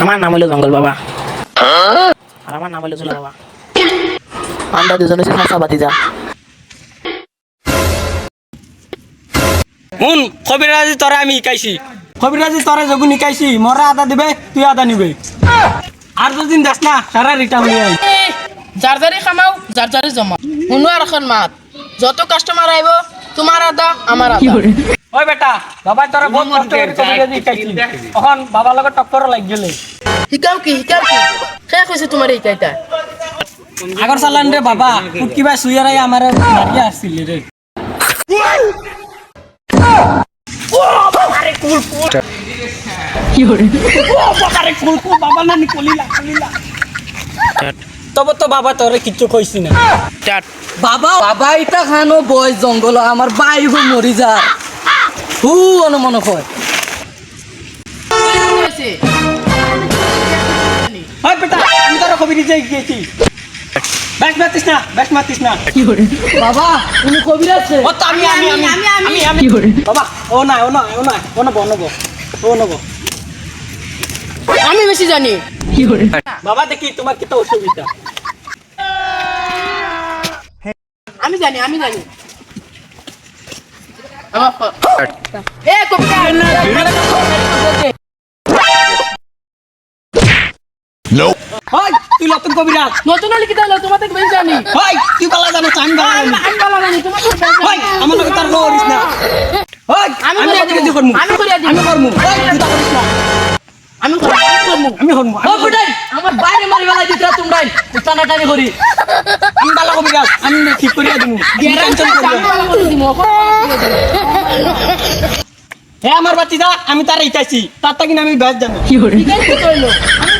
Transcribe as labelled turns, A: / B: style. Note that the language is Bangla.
A: আমার নাম হলো জঙ্গল বাবা আর আমার নাম হলো জুলা বাবা। আমরা দুজন হচ্ছে চাচা ভাতিজা।
B: শুন কবিরাজি তোরা আমি শিকাইছি, কবিরাজি তোরা যখন শিকাইছি মরা আদা দিবে তুই আদা নিবে, আর যদি দেখ না সারা রিটার্ন নিয়ে আই।
C: যার যারি খামাও যার যারি জমা শুনো আর এখন মাত যত কাস্টমার আইব তোমার আদা আমার আদা।
B: ওই বেটা বাবা তোরা বহুত কষ্ট করে কবিরাজি শিকাইছি, এখন বাবার লগত টক্কর লাগ গেলে
C: শিকাও কি শেষ হয়েছে তোমার এই কাইটা।
B: আগর চালান রে বাবা কিবা সুইয়ারাই আমার মারিয়া আসছিল রে। তবে তো বাবা তোরে কিচ্ছু কইছি না।
D: বাবা বাবা এটা খানো বয় জঙ্গল আমার বাইব মরি যা হু অনুমন কয়
B: ওই বেটা আমি তোর কবিরাজি গিয়েছি, ব্যাস মাতিস না
D: বাবা তুমি কবির আছে
B: ও তো আমি বাবা ও না
C: আমি বেশি জানি।
B: বাবা দেখি তোমার কি তো অসুবিধা।
C: আমি জানি এ কবিতা
B: ওই তুই নতুন কবিরাজ,
C: নতুন লিখিত হলো তোমার থেকে বেশি জানি।
B: ওই তুই বালা জানিস আমি বালা জানি।
C: আমি ভালো জানি তোমার থেকে বেশি
B: ওই
C: জানি।
B: আমার লগে তার লড়িস না। ওই
C: আমি
B: আমি
C: করিয়া
B: কবিরাজি
C: দিব।
B: করমু,
C: আমি করিয়া দিব।
B: আমি করমু। ওই তুই তা করিস না,
C: আমি
B: আমি করমু।
D: ও ফুটাই আমার বাইরে মারি বেলা দিতরা তোমরাই টানা টানি করি
B: আমি বালা কবিরাজ, আমি ঠিক করিয়া দিমু। টেনশন করবি না। হে আমার বাচ্চিদা আমি তার ইতাইছি, তার থেকে আমি ব্যাস জানি।
C: ঠিক আছে তো হইলো। আমি